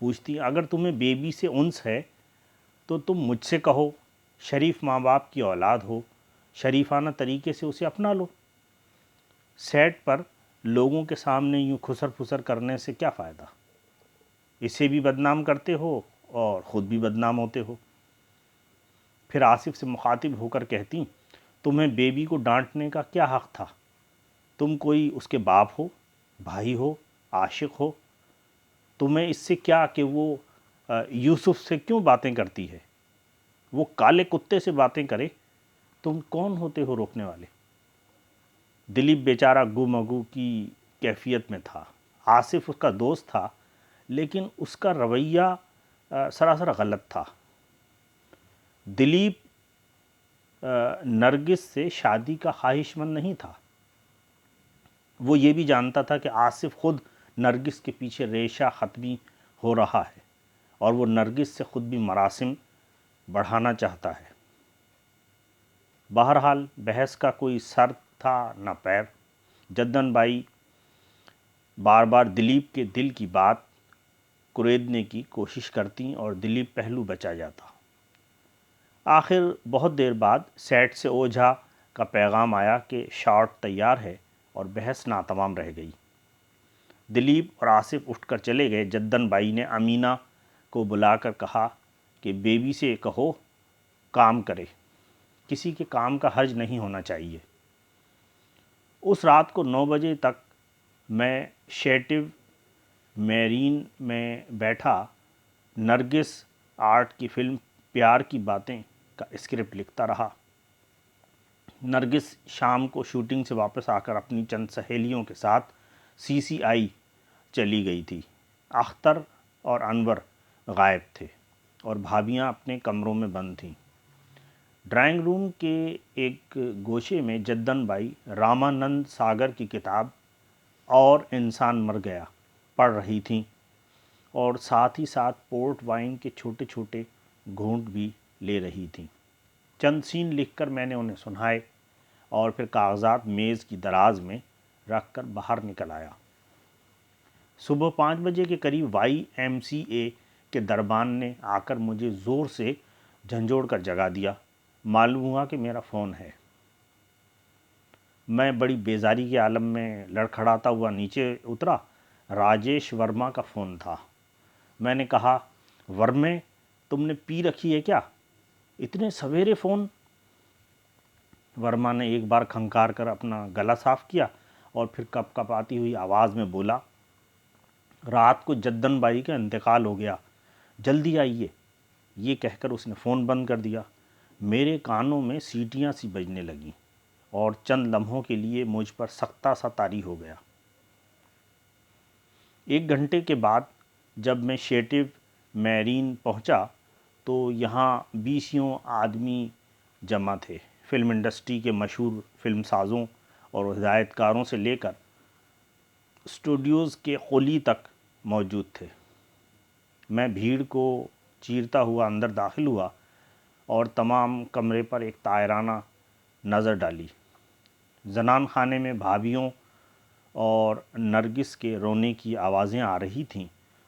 پوچھتی اگر تمہیں بیبی سے انس ہے تو تم مجھ سے کہو، شریف ماں باپ کی اولاد ہو، شریفانہ طریقے سے اسے اپنا لو۔ سیٹ پر لوگوں کے سامنے یوں کھسر پھسر کرنے سے کیا فائدہ؟ اسے بھی بدنام کرتے ہو اور خود بھی بدنام ہوتے ہو۔ پھر آصف سے مخاطب ہو کر کہتی تمہیں بیبی کو ڈانٹنے کا کیا حق تھا؟ تم کوئی اس کے باپ ہو، بھائی ہو، عاشق ہو، تمہیں اس سے کیا کہ وہ یوسف سے کیوں باتیں کرتی ہے؟ وہ کالے کتے سے باتیں کرے، تم کون ہوتے ہو روکنے والے؟ دلیپ بیچارہ گو مگو کی کیفیت میں تھا۔ آصف اس کا دوست تھا لیکن اس کا رویہ سراسر غلط تھا۔ دلیپ نرگس سے شادی کا خواہش مند نہیں تھا۔ وہ یہ بھی جانتا تھا کہ آصف خود نرگس کے پیچھے ریشہ ختمی ہو رہا ہے اور وہ نرگس سے خود بھی مراسم بڑھانا چاہتا ہے۔ بہرحال بحث کا کوئی سر تھا نہ پیر۔ جدن بائی بار بار دلیپ کے دل کی بات کریدنے کی کوشش کرتی اور دلیپ پہلو بچا جاتا۔ آخر بہت دیر بعد سیٹ سے اوجھا کا پیغام آیا کہ شاٹ تیار ہے اور بحث ناتمام رہ گئی۔ دلیپ اور آصف اٹھ کر چلے گئے۔ جدن بائی نے امینہ کو بلا کر کہا کہ بیبی سے کہو کام کرے، کسی کے کام کا حرج نہیں ہونا چاہیے۔ اس رات کو 9 بجے تک میں شیٹو میرین میں بیٹھا نرگس آرٹ کی فلم پیار کی باتیں کا اسکرپٹ لکھتا رہا۔ نرگس شام کو شوٹنگ سے واپس آ کر اپنی چند سہیلیوں کے ساتھ CCI چلی گئی تھی۔ اختر اور انور غائب تھے اور بھابیاں اپنے کمروں میں بند تھیں۔ ڈرائنگ روم کے ایک گوشے میں جدن بائی رامانند ساگر کی کتاب اور انسان مر گیا پڑھ رہی تھیں اور ساتھ ہی ساتھ پورٹ وائن کے چھوٹے چھوٹے گھونٹ بھی لے رہی تھیں۔ چند سین لکھ کر میں نے انہیں سنائے اور پھر کاغذات میز کی دراز میں رکھ کر باہر نکل آیا۔ صبح 5 بجے کے قریب YMCA کے دربان نے آ کر مجھے زور سے جھنجھوڑ کر جگا دیا۔ معلوم ہوا کہ میرا فون ہے۔ میں بڑی بیزاری کے عالم میں لڑکھڑاتا ہوا نیچے اترا۔ راجیش ورما کا فون تھا۔ میں نے کہا ورمے تم نے پی رکھی ہے کیا؟ اتنے سویرے فون؟ ورما نے ایک بار کھنکار کر اپنا گلا صاف کیا اور پھر کپ کپاتی ہوئی آواز میں بولا رات کو جدن بائی کا انتقال ہو گیا، جلدی آئیے۔ یہ کہہ کر اس نے فون بند کر دیا۔ میرے کانوں میں سیٹیاں سی بجنے لگیں اور چند لمحوں کے لیے مجھ پر سختہ سا طاری ہو گیا۔ 1 گھنٹے کے بعد جب میں شیٹو میرین پہنچا تو یہاں 20 آدمی جمع تھے۔ فلم انڈسٹری کے مشہور فلم سازوں اور ہدایت کاروں سے لے کر اسٹوڈیوز کے قلی تک موجود تھے۔ میں بھیڑ کو چیرتا ہوا اندر داخل ہوا اور تمام کمرے پر ایک طائرانہ نظر ڈالی۔ زنان خانے میں بھابھیوں اور نرگس کے رونے کی آوازیں آ رہی تھیں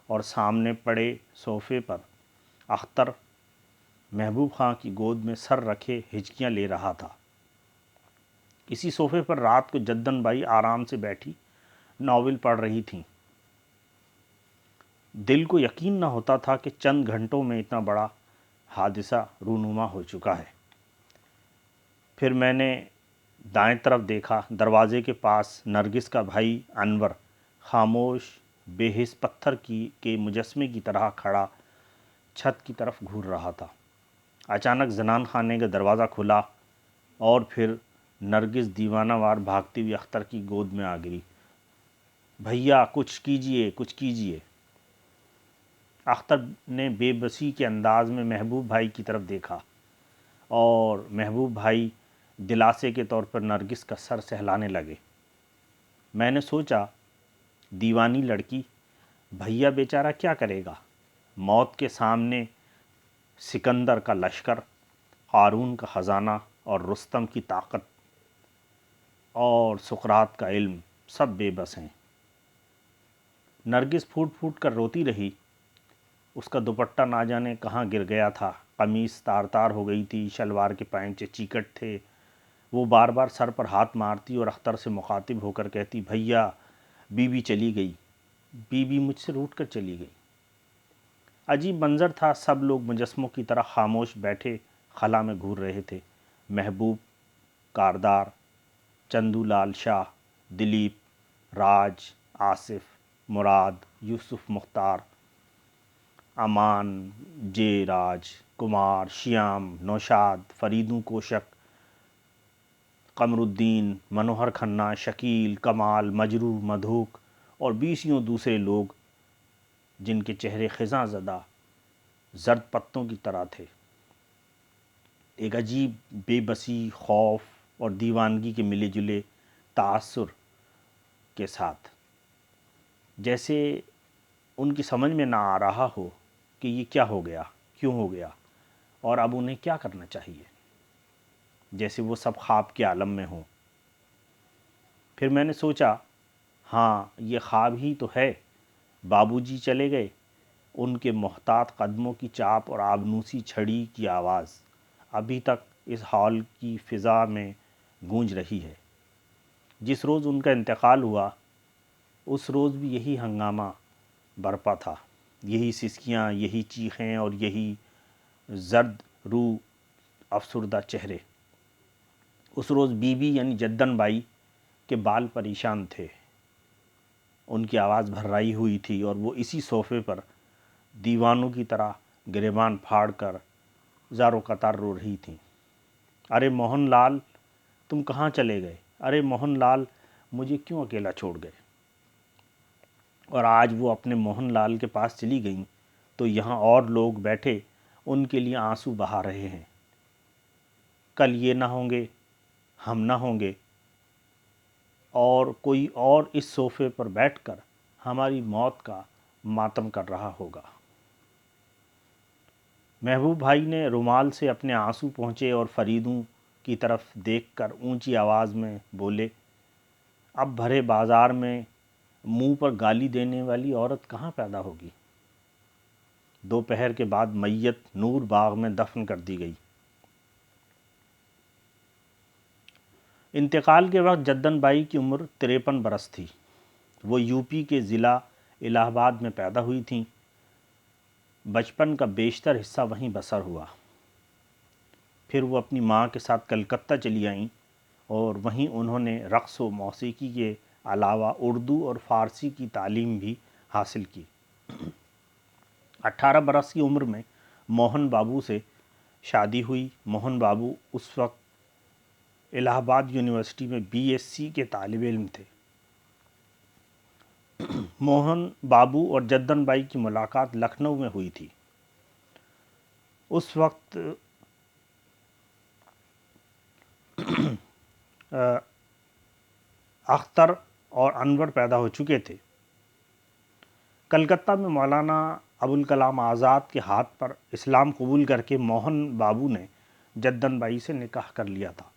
اور سامنے پڑے صوفے پر اختر محبوب خاں کی گود میں سر رکھے ہچکیاں لے رہا تھا۔ اسی صوفے پر رات کو جدن بائی آرام سے بیٹھی ناول پڑھ رہی تھیں۔ دل کو یقین نہ ہوتا تھا کہ چند گھنٹوں میں اتنا بڑا حادثہ رونما ہو چکا ہے۔ پھر میں نے دائیں طرف دیکھا۔ دروازے کے پاس نرگس کا بھائی انور خاموش بے حس پتھر کے مجسمے کی طرح کھڑا چھت کی طرف گھور رہا تھا۔ اچانک زنان خانے کا دروازہ کھلا اور پھر نرگس دیوانہ وار بھاگتی ہوئی اختر کی گود میں آ گری۔ بھیا کچھ کیجئے، کچھ کیجئے۔ اختر نے بے بسی کے انداز میں محبوب بھائی کی طرف دیکھا اور محبوب بھائی دلاسے کے طور پر نرگس کا سر سہلانے لگے۔ میں نے سوچا دیوانی لڑکی، بھیا بیچارہ کیا کرے گا؟ موت کے سامنے سکندر کا لشکر، قارون کا خزانہ اور رستم کی طاقت اور سقراط کا علم سب بے بس ہیں۔ نرگس پھوٹ پھوٹ کر روتی رہی۔ اس کا دوپٹہ نہ جانے کہاں گر گیا تھا، قمیص تار تار ہو گئی تھی، شلوار کے پائنچے چیکٹ تھے۔ وہ بار بار سر پر ہاتھ مارتی اور اختر سے مخاطب ہو کر کہتی، بھیا بی بی چلی گئی، بی بی مجھ سے روٹھ کر چلی گئی۔ عجیب منظر تھا، سب لوگ مجسموں کی طرح خاموش بیٹھے خلا میں گھور رہے تھے۔ محبوب، کاردار، چندو لال شاہ، دلیپ، راج، آصف، مراد، یوسف مختار، امان، جے راج کمار، شیام، نوشاد، فریدوں کوشک، قمر الدین، منوہر کھنہ، شکیل، کمال، مجروح، مدھوک اور بیسیوں دوسرے لوگ جن کے چہرے خزاں زدہ زرد پتوں کی طرح تھے، ایک عجیب بے بسی، خوف اور دیوانگی کے ملے جلے تاثر کے ساتھ، جیسے ان کی سمجھ میں نہ آ رہا ہو کہ یہ کیا ہو گیا، کیوں ہو گیا، اور اب انہیں کیا کرنا چاہیے، جیسے وہ سب خواب کے عالم میں ہوں۔ پھر میں نے سوچا، ہاں یہ خواب ہی تو ہے۔ بابو جی چلے گئے، ان کے محتاط قدموں کی چاپ اور آبنوسی چھڑی کی آواز ابھی تک اس ہال کی فضا میں گونج رہی ہے۔ جس روز ان کا انتقال ہوا اس روز بھی یہی ہنگامہ برپا تھا، یہی سسکیاں، یہی چیخیں اور یہی زرد رو افسردہ چہرے۔ اس روز بی بی یعنی جدن بائی کے بال پریشان تھے، ان کی آواز بھررائی ہوئی تھی اور وہ اسی صوفے پر دیوانوں کی طرح گریبان پھاڑ کر زارو قطار رو رہی تھیں۔ ارے موہن لال تم کہاں چلے گئے؟ ارے موہن لال مجھے کیوں اکیلا چھوڑ گئے؟ اور آج وہ اپنے موہن لال کے پاس چلی گئیں تو یہاں اور لوگ بیٹھے ان کے لیے آنسو بہا رہے ہیں۔ کل یہ نہ ہوں گے، ہم نہ ہوں گے، اور کوئی اور اس صوفے پر بیٹھ کر ہماری موت کا ماتم کر رہا ہوگا۔ محبوب بھائی نے رومال سے اپنے آنسو پہنچے اور فریدوں کی طرف دیکھ کر اونچی آواز میں بولے، اب بھرے بازار میں منہ پر گالی دینے والی عورت کہاں پیدا ہوگی؟ دوپہر کے بعد میت نور باغ میں دفن کر دی گئی۔ انتقال کے وقت جدن بائی کی عمر 53 برس تھی۔ وہ یو پی کے ضلع الہ آباد میں پیدا ہوئی تھیں۔ بچپن کا بیشتر حصہ وہیں بسر ہوا۔ پھر وہ اپنی ماں کے ساتھ کلکتہ چلی آئیں اور وہیں انہوں نے رقص و موسیقی کے علاوہ اردو اور فارسی کی تعلیم بھی حاصل کی۔ 18 برس کی عمر میں موہن بابو سے شادی ہوئی۔ موہن بابو اس وقت الہ آباد یونیورسٹی میں بی ایس سی کے طالب علم تھے۔ موہن بابو اور جدن بائی کی ملاقات لکھنؤ میں ہوئی تھی۔ اس وقت اختر اور انور پیدا ہو چکے تھے۔ کلکتہ میں مولانا ابوالکلام آزاد کے ہاتھ پر اسلام قبول کر کے موہن بابو نے جدن بائی سے نکاح کر لیا تھا۔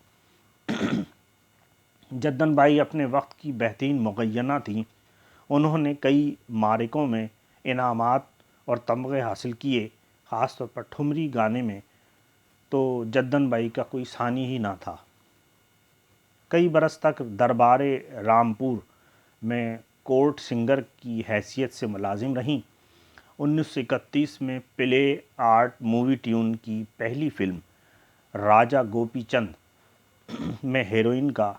جدن بائی اپنے وقت کی بہترین مغنیہ تھیں۔ انہوں نے کئی معرکوں میں انعامات اور تمغے حاصل کیے، خاص طور پر ٹھمری گانے میں تو جدن بائی کا کوئی ثانی ہی نہ تھا۔ کئی برس تک دربار رامپور میں کورٹ سنگر کی حیثیت سے ملازم رہیں۔ 1931 میں پلے آرٹ مووی ٹیون کی پہلی فلم راجہ گوپی چند میں ہیروئن کا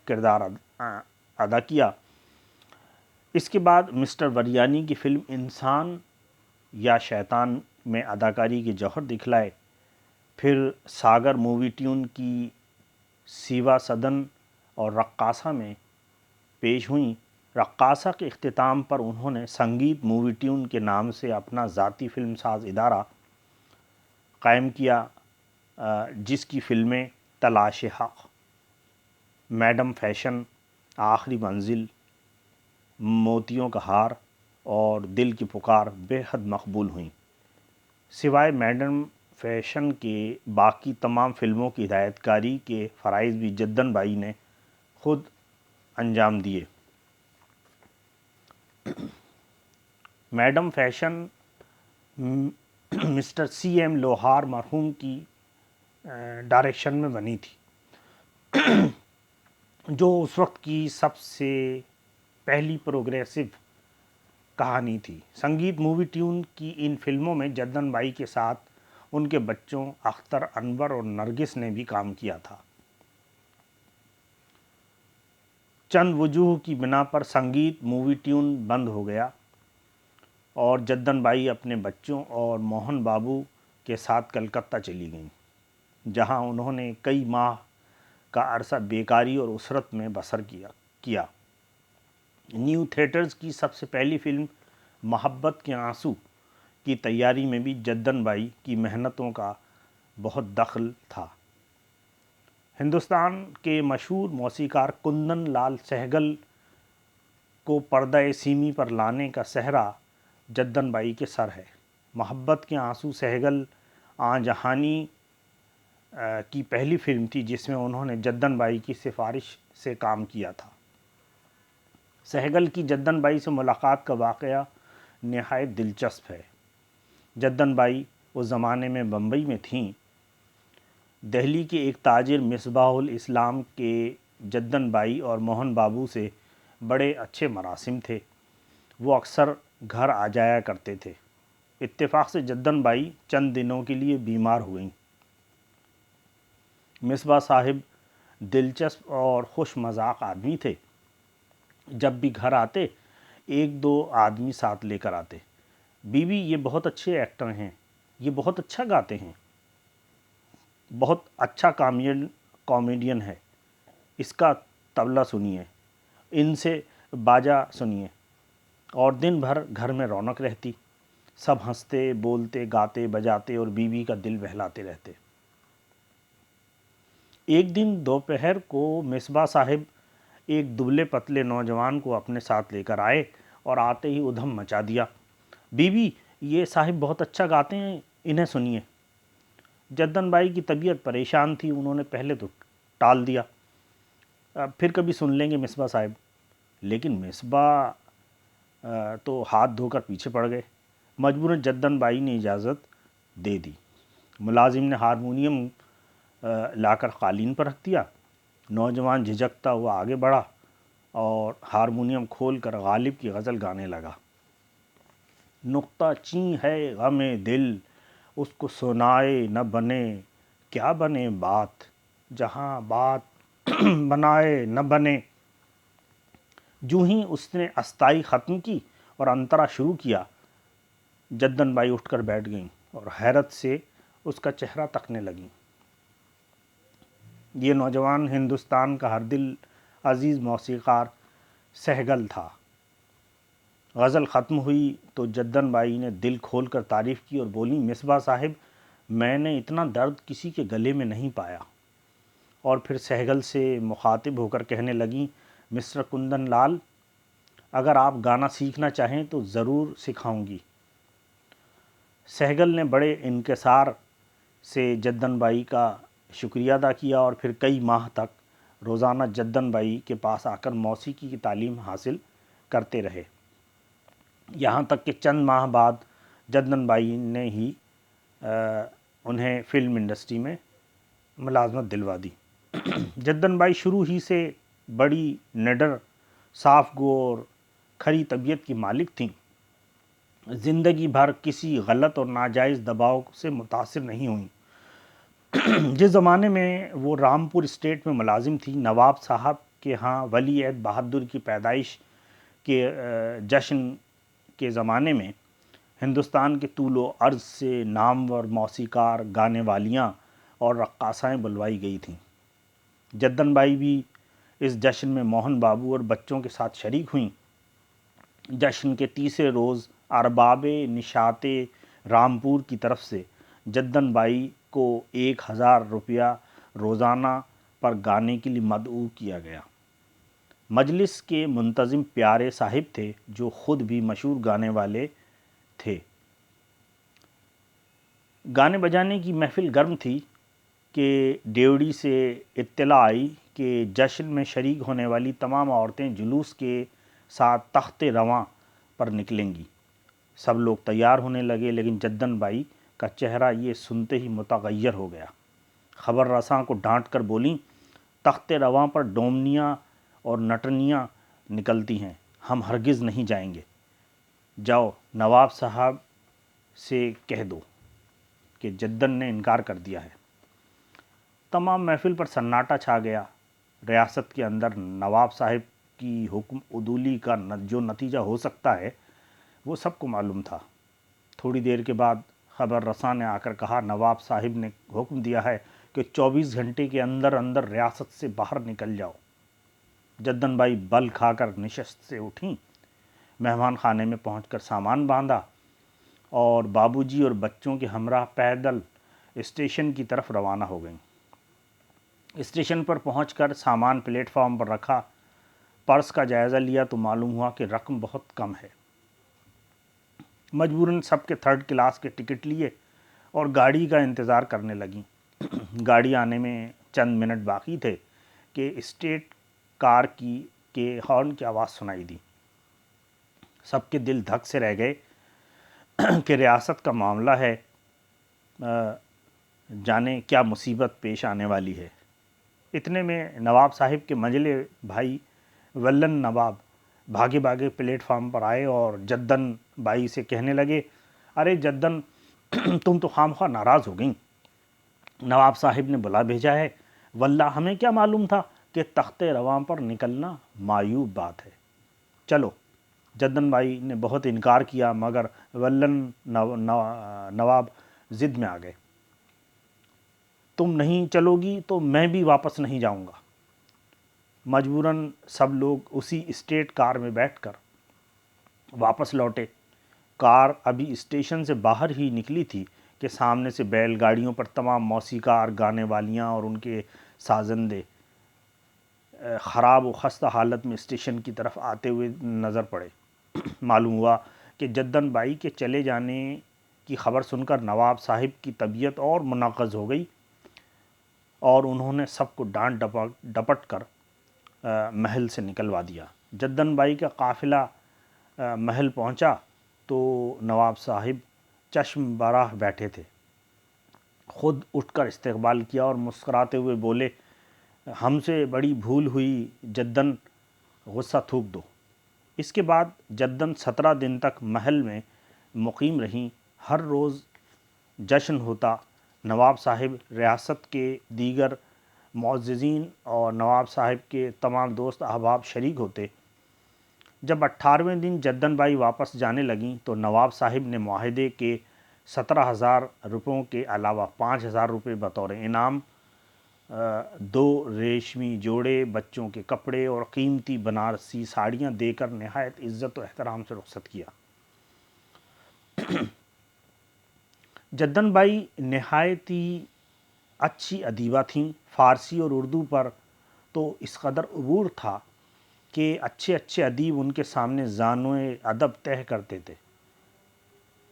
کردار ادا کیا۔ اس کے بعد مسٹر وریانی کی فلم انسان یا شیطان میں اداکاری کے جوہر دکھلائے۔ پھر ساگر مووی ٹیون کی سیوا سدن اور رقاصہ میں پیش ہوئیں۔ رقاصہ کے اختتام پر انہوں نے سنگیت مووی ٹیون کے نام سے اپنا ذاتی فلم ساز ادارہ قائم کیا، جس کی فلمیں تلاش حق، میڈم فیشن، آخری منزل، موتیوں کا ہار اور دل کی پکار بے حد مقبول ہوئیں۔ سوائے میڈم فیشن کے باقی تمام فلموں کی ہدایت کاری کے فرائض بھی جدن بائی نے خود انجام دیے۔ Madam fashion mister C M Lohar مرحوم کی ڈائریکشن میں بنی تھی، جو اس وقت کی سب سے پہلی پروگریسو کہانی تھی۔ سنگیت مووی ٹیون کی ان فلموں میں جدن بائی کے ساتھ ان کے بچوں اختر، انور اور نرگس نے بھی کام کیا تھا۔ چند وجوہ کی بنا پر سنگیت مووی ٹیون بند ہو گیا اور جدن بائی اپنے بچوں اور موہن بابو کے ساتھ کلکتہ چلی گئیں، جہاں انہوں نے کئی ماہ کا عرصہ بیکاری اور اسرت میں بسر کیا۔ نیو تھیٹرز کی سب سے پہلی فلم محبت کے آنسو کی تیاری میں بھی جدن بائی کی محنتوں کا بہت دخل تھا۔ ہندوستان کے مشہور موسیقار کندن لال سہگل کو پردہ سیمی پر لانے کا سہرا جدن بائی کے سر ہے۔ محبت کے آنسو سہگل آں جہانی کی پہلی فلم تھی جس میں انہوں نے جدن بائی کی سفارش سے کام کیا تھا۔ سہگل کی جدن بائی سے ملاقات کا واقعہ نہایت دلچسپ ہے۔ جدن بائی اس زمانے میں بمبئی میں تھیں۔ دہلی کے ایک تاجر مصباح الاسلام کے جدن بائی اور موہن بابو سے بڑے اچھے مراسم تھے۔ وہ اکثر گھر آ جایا کرتے تھے۔ اتفاق سے جدن بائی چند دنوں کے لیے بیمار ہوئیں۔ مصباح صاحب دلچسپ اور خوش مذاق آدمی تھے۔ جب بھی گھر آتے ایک دو آدمی ساتھ لے کر آتے۔ بیوی یہ بہت اچھے ایکٹر ہیں، یہ بہت اچھا گاتے ہیں، بہت اچھا کامیڈین ہے، اس کا طبلہ سنیے، ان سے باجا سنیے، اور دن بھر گھر میں رونق رہتی۔ سب ہنستے، بولتے، گاتے، بجاتے اور بیوی کا دل بہلاتے رہتے۔ ایک دن دوپہر کو مصباح صاحب ایک دبلے پتلے نوجوان کو اپنے ساتھ لے کر آئے اور آتے ہی ادھم مچا دیا۔ بیوی یہ صاحب بہت اچھا گاتے ہیں، انہیں سنیے۔ جدن بائی کی طبیعت پریشان تھی، انہوں نے پہلے تو ٹال دیا، پھر کبھی سن لیں گے مصباح صاحب۔ لیکن مصباح تو ہاتھ دھو کر پیچھے پڑ گئے۔ مجبوراً جدن بائی نے اجازت دے دی۔ ملازم نے ہارمونیم لا کر قالین پر رکھ دیا۔ نوجوان جھجکتا ہوا آگے بڑھا اور ہارمونیم کھول کر غالب کی غزل گانے لگا۔ نقطہ چیں ہے غم دل، اس کو سنائے نہ بنے، کیا بنے بات، جہاں بات بنائے نہ بنے۔ جو ہی اس نے استائی ختم کی اور انترا شروع کیا، جدن بائی اٹھ کر بیٹھ گئیں اور حیرت سے اس کا چہرہ تکنے لگیں۔ یہ نوجوان ہندوستان کا ہر دل عزیز موسیقار سہگل تھا۔ غزل ختم ہوئی تو جدن بائی نے دل کھول کر تعریف کی اور بولی، مصباح صاحب میں نے اتنا درد کسی کے گلے میں نہیں پایا۔ اور پھر سہگل سے مخاطب ہو کر کہنے لگیں، مسٹر کندن لال، اگر آپ گانا سیکھنا چاہیں تو ضرور سکھاؤں گی۔ سہگل نے بڑے انکسار سے جدن بائی کا شکریہ ادا کیا اور پھر کئی ماہ تک روزانہ جدن بائی کے پاس آ کر موسیقی کی تعلیم حاصل کرتے رہے، یہاں تک کہ چند ماہ بعد جدن بائی نے ہی انہیں فلم انڈسٹری میں ملازمت دلوا دی۔ جدن بائی شروع ہی سے بڑی نڈر، صاف گو اور کھری طبیعت کی مالک تھیں۔ زندگی بھر کسی غلط اور ناجائز دباؤ سے متاثر نہیں ہوئیں۔ جس زمانے میں وہ رامپور اسٹیٹ میں ملازم تھی، نواب صاحب کے ہاں ولی عہد بہادر کی پیدائش کے جشن کے زمانے میں ہندوستان کے طول و عرض سے نامور موسیقار، گانے والیاں اور رقاصائیں بلوائی گئی تھیں۔ جدن بائی بھی اس جشن میں موہن بابو اور بچوں کے ساتھ شریک ہوئیں۔ جشن کے تیسرے روز ارباب نشاط رامپور کی طرف سے جدن بائی کو 1000 روپیہ روزانہ پر گانے کے لیے مدعو کیا گیا۔ مجلس کے منتظم پیارے صاحب تھے، جو خود بھی مشہور گانے والے تھے۔ گانے بجانے کی محفل گرم تھی کہ ڈیوڑی سے اطلاع آئی کہ جشن میں شریک ہونے والی تمام عورتیں جلوس کے ساتھ تخت رواں پر نکلیں گی۔ سب لوگ تیار ہونے لگے، لیکن جدن بائی کا چہرہ یہ سنتے ہی متغیر ہو گیا۔ خبر رساں کو ڈانٹ کر بولیں، تخت رواں پر ڈومنیاں اور نٹنیاں نکلتی ہیں، ہم ہرگز نہیں جائیں گے۔ جاؤ نواب صاحب سے کہہ دو کہ جدن نے انکار کر دیا ہے۔ تمام محفل پر سناٹا چھا گیا۔ ریاست کے اندر نواب صاحب کی حکم عدولی کا جو نتیجہ ہو سکتا ہے وہ سب کو معلوم تھا۔ تھوڑی دیر کے بعد خبر رساں نے آ کر کہا، نواب صاحب نے حکم دیا ہے کہ 24 گھنٹے کے اندر اندر ریاست سے باہر نکل جاؤ۔ جدن بائی بل کھا کر نشست سے اٹھیں، مہمان خانے میں پہنچ کر سامان باندھا اور بابو جی اور بچوں کے ہمراہ پیدل اسٹیشن کی طرف روانہ ہو گئیں۔ اسٹیشن پر پہنچ کر سامان پلیٹ فارم پر رکھا، پرس کا جائزہ لیا تو معلوم ہوا کہ رقم بہت کم ہے۔ مجبوراً سب کے تھرڈ کلاس کے ٹکٹ لیے اور گاڑی کا انتظار کرنے لگیں۔ گاڑی آنے میں چند منٹ باقی تھے کہ اسٹیٹ کار کے ہارن کی آواز سنائی دی۔ سب کے دل دھک سے رہ گئے کہ ریاست کا معاملہ ہے، جانے کیا مصیبت پیش آنے والی ہے۔ اتنے میں نواب صاحب کے منجلے بھائی ولن نواب بھاگے بھاگے پلیٹ فارم پر آئے اور جدن بائی سے کہنے لگے، ارے جدن، تم تو خواہ ناراض ہو گئیں، نواب صاحب نے بلا بھیجا ہے، واللہ ہمیں کیا معلوم تھا کہ تخت رواں پر نکلنا معیوب بات ہے۔ چلو۔ جدن بائی نے بہت انکار کیا مگر ولن نواب ضد میں آ گئے، تم نہیں چلو گی تو میں بھی واپس نہیں جاؤں گا۔ مجبوراً سب لوگ اسی اسٹیٹ کار میں بیٹھ کر واپس لوٹے۔ کار ابھی اسٹیشن سے باہر ہی نکلی تھی کہ سامنے سے بیل گاڑیوں پر تمام موسیقار، گانے والیاں اور ان کے سازندے خراب و خستہ حالت میں اسٹیشن کی طرف آتے ہوئے نظر پڑے۔ معلوم ہوا کہ جدن بائی کے چلے جانے کی خبر سن کر نواب صاحب کی طبیعت اور منقض ہو گئی اور انہوں نے سب کو ڈانٹ ڈپٹ کر محل سے نکلوا دیا۔ جدن بائی کا قافلہ محل پہنچا تو نواب صاحب چشم براہ بیٹھے تھے۔ خود اٹھ کر استقبال کیا اور مسکراتے ہوئے بولے، ہم سے بڑی بھول ہوئی جدن، غصہ تھوک دو۔ اس کے بعد جدن 17 دن تک محل میں مقیم رہیں۔ ہر روز جشن ہوتا، نواب صاحب، ریاست کے دیگر معززین اور نواب صاحب کے تمام دوست احباب شریک ہوتے۔ جب 18ویں دن جدن بائی واپس جانے لگیں تو نواب صاحب نے معاہدے کے 17,000 روپوں کے علاوہ 5,000 روپے بطور انعام، 2 ریشمی جوڑے، بچوں کے کپڑے اور قیمتی بنارسی ساڑیاں دے کر نہایت عزت و احترام سے رخصت کیا۔ جدن بائی نہایت ہی اچھی ادیبہ تھیں۔ فارسی اور اردو پر تو اس قدر عبور تھا کہ اچھے اچھے ادیب ان کے سامنے زانوئے ادب تہ کرتے تھے۔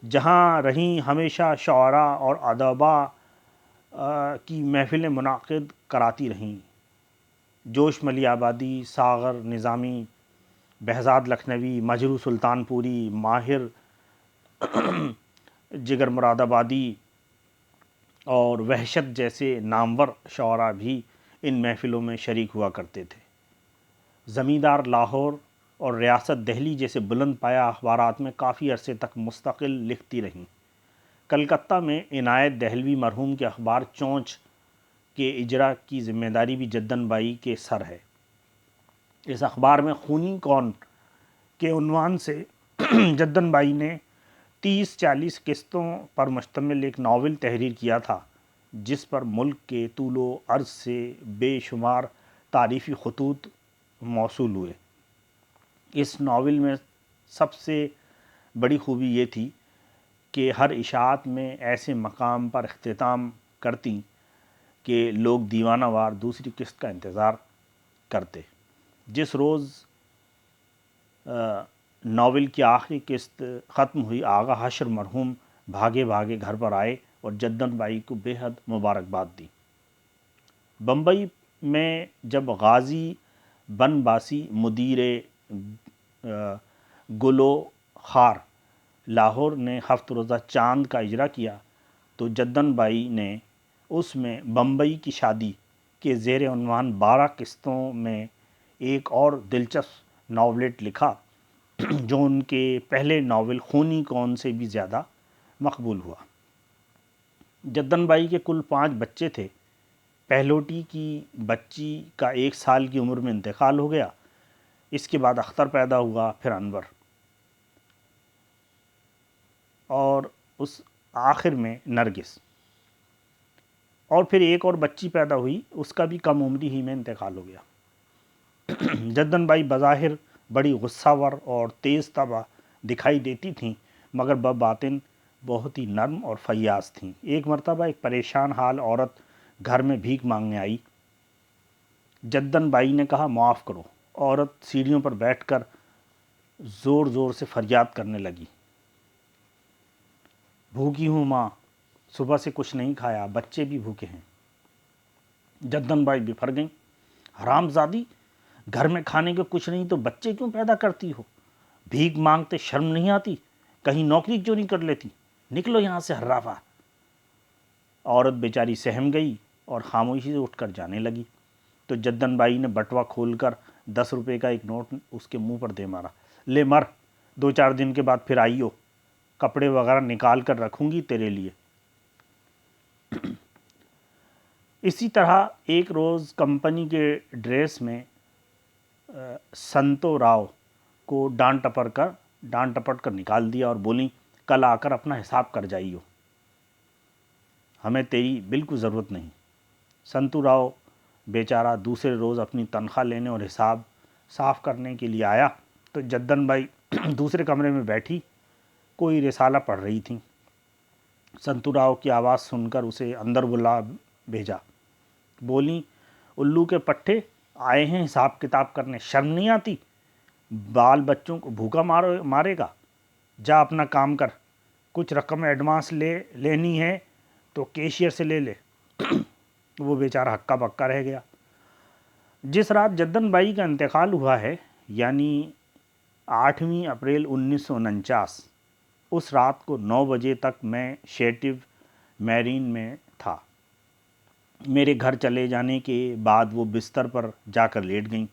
جہاں رہیں ہمیشہ شعراء اور ادباء کی محفلیں منعقد کراتی رہیں۔ جوش ملی آبادی، ساغر نظامی، بہزاد لکھنوی، مجروح سلطان پوری، ماہر جگر مراد آبادی اور وحشت جیسے نامور شعراء بھی ان محفلوں میں شریک ہوا کرتے تھے۔ زمیندار لاہور اور ریاست دہلی جیسے بلند پایہ اخبارات میں کافی عرصے تک مستقل لکھتی رہیں۔ کلکتہ میں عنایت دہلوی مرحوم کے اخبار چونچ کے اجرا کی ذمہ داری بھی جدن بائی کے سر ہے۔ اس اخبار میں خونی کون کے عنوان سے جدن بائی نے 30-40 قسطوں پر مشتمل ایک ناول تحریر کیا تھا، جس پر ملک کے طول و عرض سے بے شمار تعریفی خطوط موصول ہوئے۔ اس ناول میں سب سے بڑی خوبی یہ تھی کہ ہر اشاعت میں ایسے مقام پر اختتام کرتی کہ لوگ دیوانہ وار دوسری قسط کا انتظار کرتے۔ جس روز ناول کی آخری قسط ختم ہوئی، آغا حشر مرحوم بھاگے بھاگے گھر پر آئے اور جدن بائی کو بے حد مبارکباد دی۔ بمبئی میں جب غازی بن باسی مدیر گلو خار لاہور نے ہفت روزہ چاند کا اجرا کیا تو جدن بائی نے اس میں بمبئی کی شادی کے زیر عنوان 12 قسطوں میں ایک اور دلچسپ ناولٹ لکھا جو ان کے پہلے ناول خونی کون سے بھی زیادہ مقبول ہوا۔ جدن بائی کے کل 5 بچے تھے۔ پہلوٹی کی بچی کا 1 سال کی عمر میں انتقال ہو گیا، اس کے بعد اختر پیدا ہوا، پھر انور، اور اس آخر میں نرگس، اور پھر ایک اور بچی پیدا ہوئی، اس کا بھی کم عمری ہی میں انتقال ہو گیا۔ جدن بائی بظاہر بڑی غصہ ور اور تیز طبع دکھائی دیتی تھیں مگر بباطن بہت ہی نرم اور فیاض تھیں۔ ایک مرتبہ ایک پریشان حال عورت گھر میں بھیک مانگنے آئی۔ جدن بائی نے کہا معاف کرو۔ عورت سیڑھیوں پر بیٹھ کر زور زور سے فریاد کرنے لگی، بھوکی ہوں ماں، صبح سے کچھ نہیں کھایا، بچے بھی بھوکے ہیں۔ جدن بائی بفر گئیں، حرام زادی، گھر میں کھانے کے کچھ نہیں تو بچے کیوں پیدا کرتی ہو؟ بھیک مانگتے شرم نہیں آتی؟ کہیں نوکری کیوں نہیں کر لیتی؟ نکلو یہاں سے حرافہ۔ عورت بیچاری سہم گئی اور خاموشی سے اٹھ کر جانے لگی تو جدن بائی نے بٹوا کھول کر 10 روپے کا ایک نوٹ اس کے منہ پر دے مارا، لے مر، 2-4 دن کے بعد پھر آئیو، کپڑے وغیرہ نکال کر رکھوں گی تیرے لیے۔ اسی طرح ایک روز کمپنی کے ڈریس میں سنتو راؤ کو ڈانٹ ٹپٹ کر نکال دیا اور بولیں کل آ کر اپنا حساب کر جائیو، ہمیں تیری بالکل ضرورت نہیں۔ سنتو راؤ بیچارہ دوسرے روز اپنی تنخواہ لینے اور حساب صاف کرنے کے لیے آیا تو جدن بائی دوسرے کمرے میں بیٹھی کوئی رسالہ پڑھ رہی تھیں۔ سنتو راؤ کی آواز سن کر اسے اندر بلا بھیجا، بولیں الو کے پٹھے آئے ہیں حساب کتاب کرنے، شرم نہیں آتی؟ بال بچوں کو بھوکا مارے گا، جا اپنا کام کر، کچھ رقم ایڈوانس لینی ہے تو کیشیئر سے لے لے۔ وہ بیچارہ ہکا بکا رہ گیا۔ جس رات جدن بائی کا انتقال ہوا ہے، یعنی 8 اپریل 1949، اس رات کو 9 بجے تک میں شیٹو میرین میں تھا۔ میرے گھر چلے جانے کے بعد وہ بستر پر جا کر لیٹ گئیں۔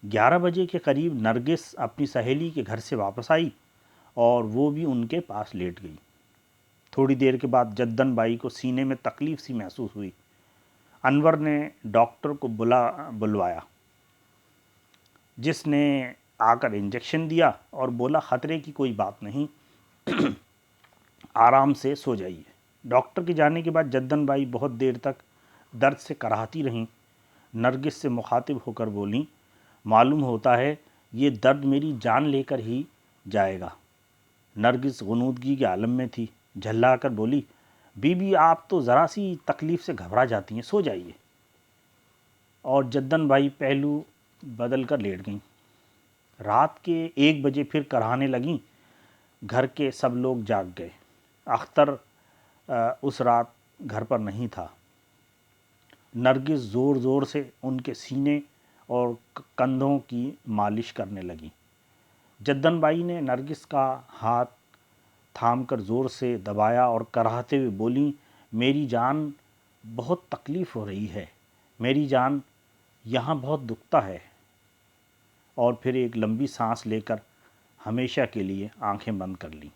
11 بجے کے قریب نرگس اپنی سہیلی کے گھر سے واپس آئی اور وہ بھی ان کے پاس لیٹ گئی۔ تھوڑی دیر کے بعد جدن بائی کو سینے میں تکلیف سی محسوس ہوئی۔ انور نے ڈاکٹر کو بلوایا، جس نے آ کر انجیکشن دیا اور بولا خطرے کی کوئی بات نہیں، آرام سے سو جائیے۔ ڈاکٹر کے جانے کے بعد جدن بائی بہت دیر تک درد سے کراہتی رہیں۔ نرگس سے مخاطب ہو کر بولیں، معلوم ہوتا ہے یہ درد میری جان لے کر ہی جائے گا۔ نرگس غنودگی کے عالم میں تھی، جھلا کر بولی، بی بی آپ تو ذرا سی تکلیف سے گھبرا جاتی ہیں، سو جائیے۔ اور جدن بائی پہلو بدل کر لیٹ گئیں۔ رات کے 1 بجے پھر کراہنے لگیں۔ گھر کے سب لوگ جاگ گئے۔ اختر اس رات گھر پر نہیں تھا۔ نرگس زور زور سے ان کے سینے اور کندھوں کی مالش کرنے لگی۔ جدن بائی نے نرگس کا ہاتھ تھام کر زور سے دبایا اور کراہتے ہوئے بولیں، میری جان بہت تکلیف ہو رہی ہے، میری جان یہاں بہت دکھتا ہے، اور پھر ایک لمبی سانس لے کر ہمیشہ کے لیے آنکھیں بند کر لیں۔